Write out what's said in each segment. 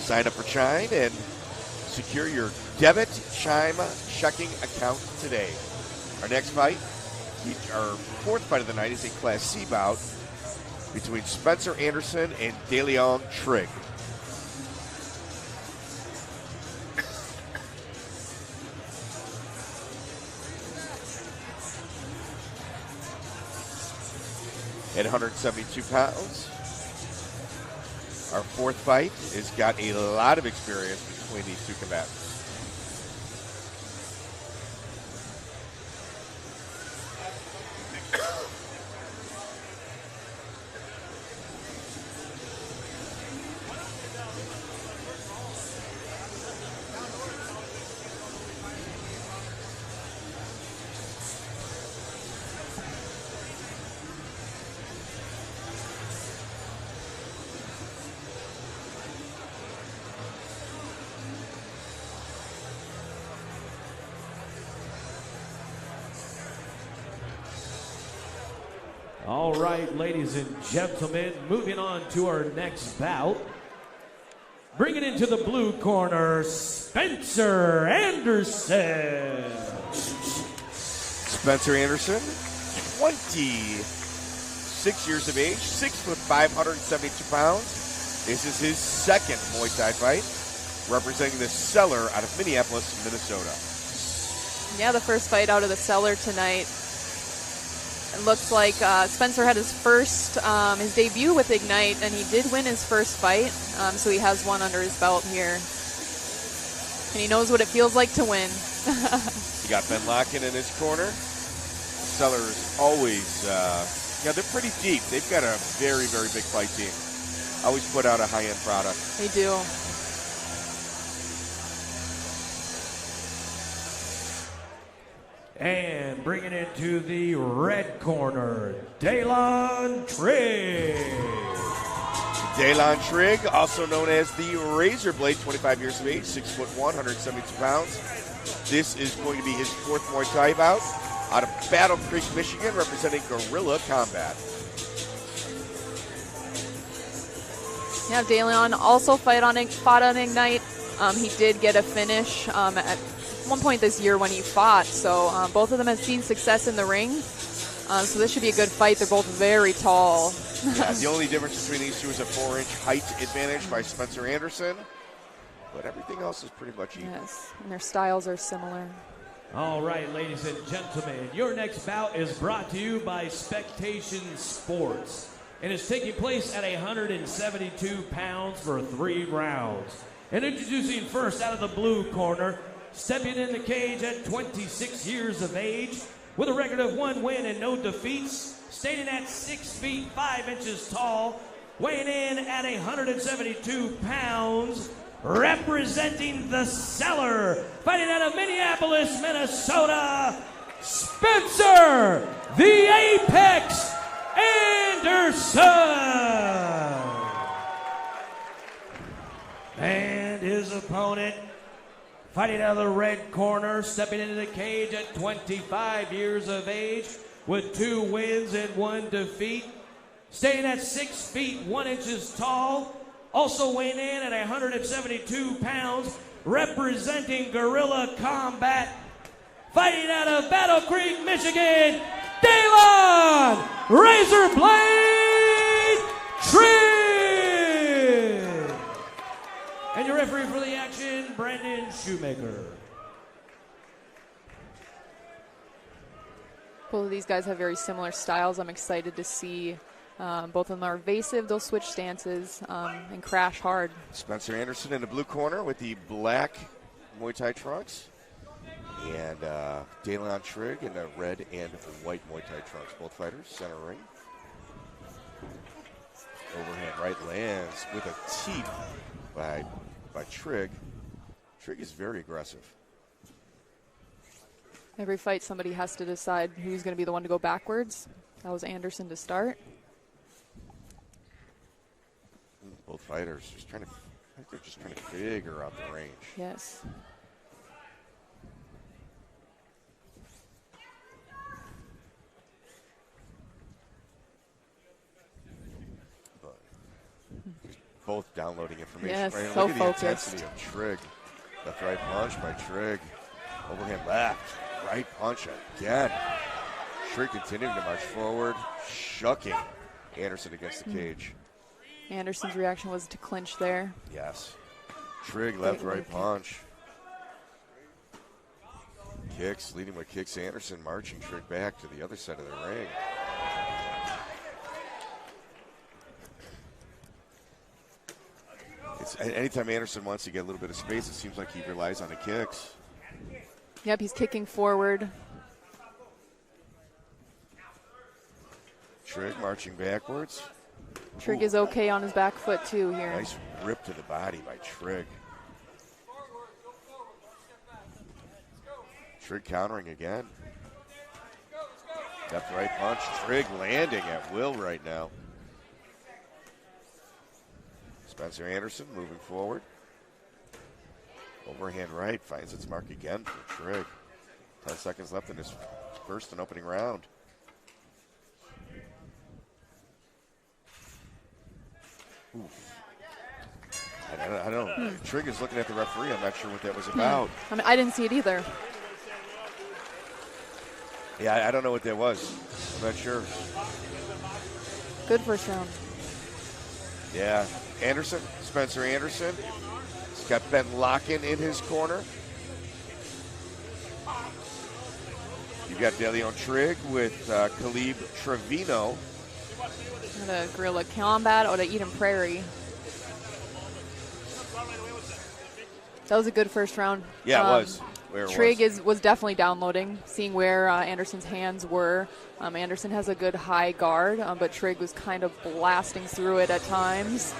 Sign up for Chime and secure your debit Chime checking account today. Our next fight, our fourth fight of the night, is a Class C bout between Spencer Anderson and Daelon Trigg. At 172 pounds. Our fourth fight has got a lot of experience between these two combatants. All right, ladies and gentlemen, moving on to our next bout. Bringing into the blue corner, Spencer Anderson. Spencer Anderson, 26 years of age, 6'5", 172 pounds. This is his second Muay Thai fight, representing the Cellar out of Minneapolis, Minnesota. Yeah, the first fight out of the Cellar tonight. It looks like Spencer had his first, his debut with Ignite, and he did win his first fight, so he has one under his belt here. And he knows what it feels like to win. You got Ben Locken in his corner. Cellar's always, they're pretty deep. They've got a very, very big fight team. Always put out a high-end product. They do. And bringing it to the red corner, Daelon Trigg. Daelon Trigg, also known as the RazorBlade, 25 years of age, 6'1", 172 pounds. This is going to be his fourth Muay Thai bout out of Battle Creek, Michigan, representing Guerrilla Combat. Yeah, Daelon also fought on Ignite. He did get a finish at one point this year when he fought, so both of them have seen success in the ring, so this should be a good fight. They're both very tall. Yeah, the only difference between these two is a 4-inch height advantage by Spencer Anderson, but everything else is pretty much even. Yes, and their styles are similar. All right, ladies and gentlemen, your next bout is brought to you by Spectation Sports and is taking place at 172 pounds for 3 rounds. And introducing first out of the blue corner, stepping in the cage at 26 years of age, with a record of 1 win and no defeats, standing at 6 feet 5 inches tall, weighing in at 172 pounds, representing the Cellar, fighting out of Minneapolis, Minnesota, Spencer the Apex Anderson. And his opponent, fighting out of the red corner, stepping into the cage at 25 years of age, with 2 wins and 1 defeat, staying at 6 feet 1 inches tall, also weighing in at 172 pounds, representing Guerrilla Combat, fighting out of Battle Creek, Michigan, Daelon RazorBlade Trigg. And your referee for the action, Brandon Shoemaker. Both of these guys have very similar styles. I'm excited to see both of them are evasive. They'll switch stances and crash hard. Spencer Anderson in the blue corner with the black Muay Thai trunks. And Daelon Trigg in the red and white Muay Thai trunks. Both fighters, center ring. Overhand right lands with a teep by Trigg. Trigg is very aggressive. Every fight, somebody has to decide who's going to be the one to go backwards. That was Anderson to start. Both fighters just trying to, I think they're just trying to figure out the range. Yes. both downloading information. Yes, right? so Look at focused. the intensity of Trigg. Left right punch by Trigg. Overhand left. Right punch again. Trigg continuing to march forward, shucking Anderson against the cage. Anderson's reaction was to clinch there. Yes. Trigg left right punch. Kicks, leading with kicks. Anderson marching Trigg back to the other side of the ring. Anytime Anderson wants to get a little bit of space, it seems like he relies on the kicks. Yep, he's kicking forward. Trigg marching backwards. Trigg is okay on his back foot too here. Nice rip to the body by Trigg. Trigg countering again. Left right punch. Trigg landing at will right now. Spencer Anderson moving forward. Overhand right finds its mark again for Trigg. 10 seconds left in his first and opening round. Oof. I don't know. Trigg is looking at the referee. I'm not sure what that was about. I mean, I didn't see it either. Yeah, I don't know what that was. I'm not sure. Good first round. Yeah. Anderson, Spencer Anderson. He's got Ben Locken in his corner. You've got Daelon Trigg with Khalib Trevino. The Guerrilla Combat or the Eden Prairie. That was a good first round. Yeah, it was. Trigg was definitely downloading, seeing where Anderson's hands were. Anderson has a good high guard, but Trigg was kind of blasting through it at times.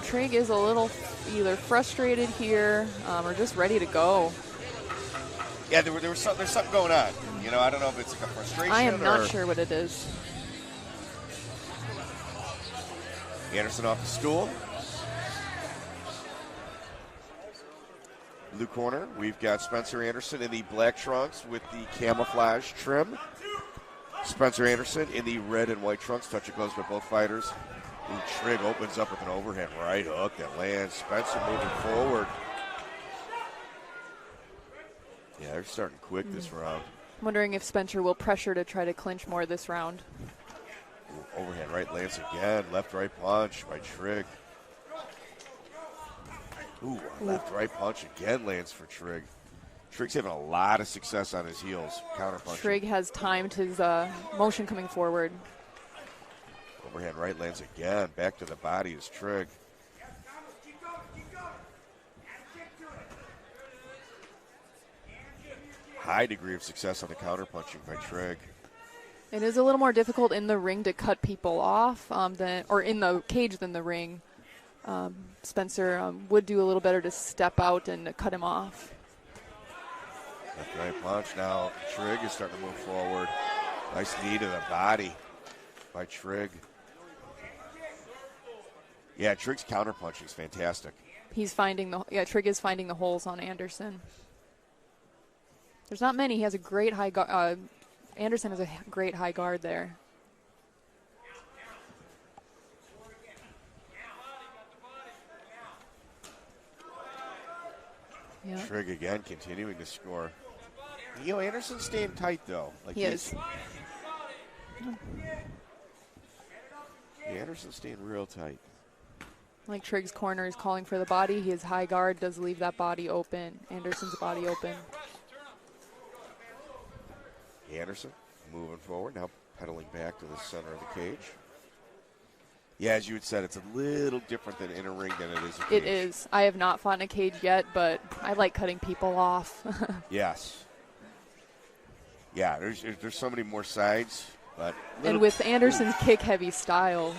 Trigg is a little either frustrated here or just ready to go. Yeah, there's something going on. You know, I don't know if it's like a frustration. I am not sure what it is. Anderson off the stool. Blue corner, we've got Spencer Anderson in the black trunks with the camouflage trim. Spencer Anderson in the red and white trunks. Touch of gloves by both fighters. Ooh, Trigg opens up with an overhand right hook that lands. Spencer moving forward. Yeah, they're starting quick this round. I'm wondering if Spencer will pressure to try to clinch more this round. Ooh, overhand right lands again. Left right punch by Trigg. Ooh, left right punch again lands for Trigg. Trigg's having a lot of success on his heels. Counter punch. Trigg has timed his motion coming forward. Overhand right lands again. Back to the body is Trigg. High degree of success on the counter punching by Trigg. It is a little more difficult in the ring to cut people off or in the cage than the ring. Spencer would do a little better to step out and cut him off. Left right punch. Now Trigg is starting to move forward. Nice knee to the body by Trigg. Yeah, Trigg's counter punching is fantastic. Trigg is finding the holes on Anderson. There's not many. He has a great high guard. Anderson has a great high guard there. Yeah. Trigg again continuing to score. You know, Anderson's staying tight though. He is. Yeah, Anderson's staying real tight. Like Trigg's corner is calling for the body. His high guard does leave that body open. Anderson's body open. Anderson moving forward, now pedaling back to the center of the cage. Yeah, as you had said, it's a little different than in a ring than it is a cage. It is. I have not fought in a cage yet, but I like cutting people off. Yes. Yeah, there's so many more sides. And with Anderson's kick-heavy style,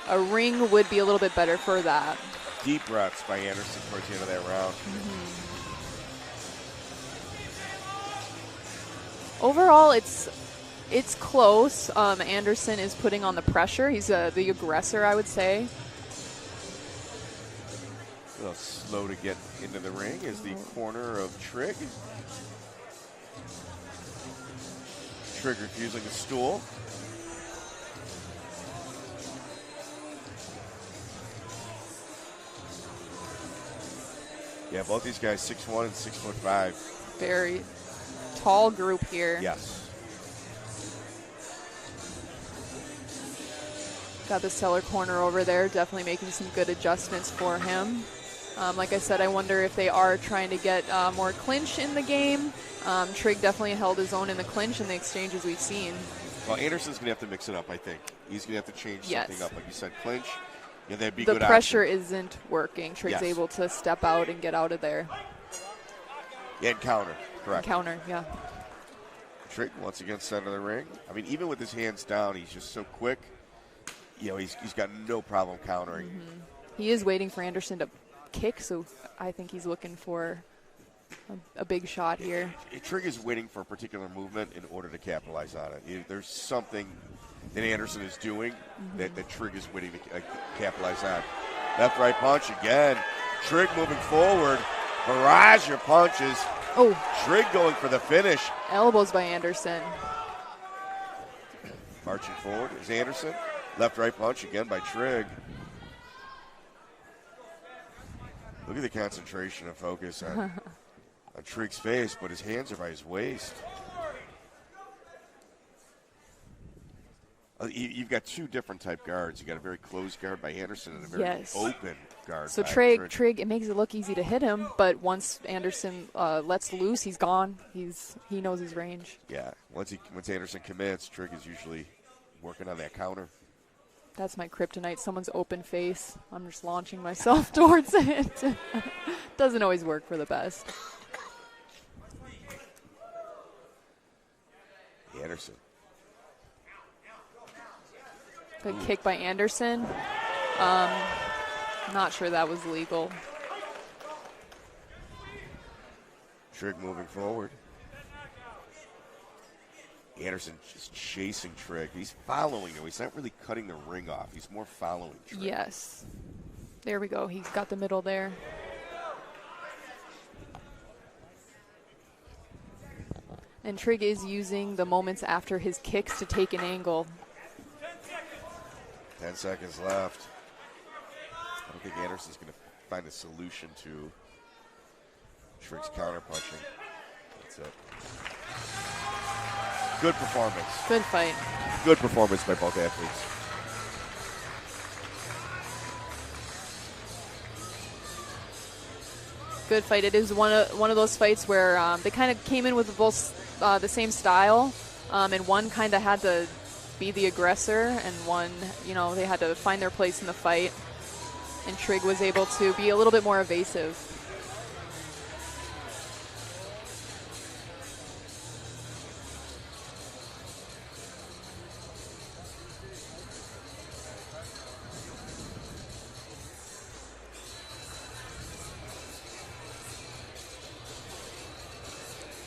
a ring would be a little bit better for that. Deep breaths by Anderson towards the end of that round. Mm-hmm. Overall, it's close. Anderson is putting on the pressure. He's the aggressor, I would say. A little slow to get into the ring is the corner of Trigg. Trigg refusing the stool. Yeah, both these guys 6'1" and 6'5". Very tall group here. Yes. Got the Seller corner over there, definitely making some good adjustments for him. Like I said, I wonder if they are trying to get more clinch in the game. Trigg definitely held his own in the clinch in the exchanges we've seen. Well, Anderson's going to have to mix it up, I think. He's going to have to change something up. Like you said, clinch. Yeah, that'd be the good pressure option. isn't working. Trigg's able to step out and get out of there. Yeah, and counter. Correct. And counter, yeah. Trigg once again center of the ring. I mean, even with his hands down, he's just so quick. You know, he's got no problem countering. Mm-hmm. He is waiting for Anderson to kick, so I think he's looking for a big shot here. Trigg is waiting for a particular movement in order to capitalize on it. There's something that Anderson is doing that Trigg is waiting to capitalize on. Left, right punch again. Trigg moving forward. Barrage of punches. Oh. Trigg going for the finish. Elbows by Anderson. Marching forward is Anderson. Left, right punch again by Trigg. Look at the concentration and focus on Trigg's face, but his hands are by his waist. You've got two different type guards. You got a very closed guard by Anderson and a very open guard. So by Trigg, it makes it look easy to hit him, but once Anderson lets loose, he's gone. He knows his range. Yeah, once Anderson commits, Trigg is usually working on that counter. That's my kryptonite. Someone's open face. I'm just launching myself towards it. Doesn't always work for the best. Anderson. Good kick by Anderson. Not sure that was legal. Trigg moving forward. Anderson just chasing Trigg. He's following him. He's not really cutting the ring off. He's more following Trigg. Yes. There we go. He's got the middle there. And Trigg is using the moments after his kicks to take an angle. 10 seconds left. I don't think Anderson's going to find a solution to Trigg's counter punching. That's it. Good performance. Good fight. Good performance by both athletes. Good fight. It is one of those fights where they kind of came in with both the same style, and one kind of had to be the aggressor, and one, they had to find their place in the fight. And Trigg was able to be a little bit more evasive.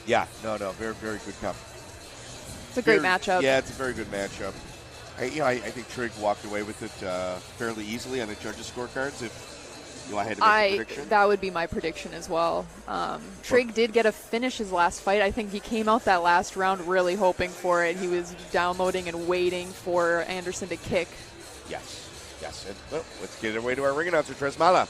Yeah, no, very, very good cup. It's a great matchup. Yeah, it's a very good matchup. I think Trigg walked away with it fairly easily on the judges' scorecards. If I had to make a prediction, that would be my prediction as well. Trigg did get a finish his last fight. I think he came out that last round really hoping for it. He was downloading and waiting for Anderson to kick. Yes. And, well, let's get it away to our ring announcer, Tresmala.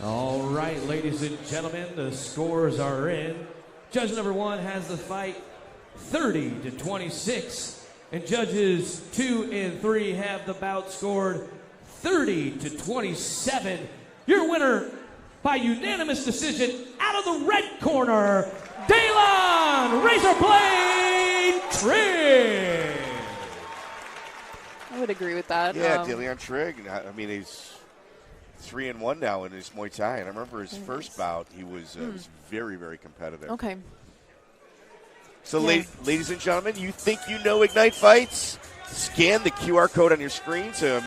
All right, ladies and gentlemen, the scores are in. Judge number 1 has the fight 30-26, and judges 2 and 3 have the bout scored 30-27. Your winner by unanimous decision out of the red corner, Daelon RazorBlade Trigg. I would agree with that. Yeah, Daelon Trigg. I mean, he's 3-1 now in his Muay Thai, and I remember his first bout. He was very, very competitive. Okay. So, ladies and gentlemen, you think you know Ignite Fights? Scan the QR code on your screen to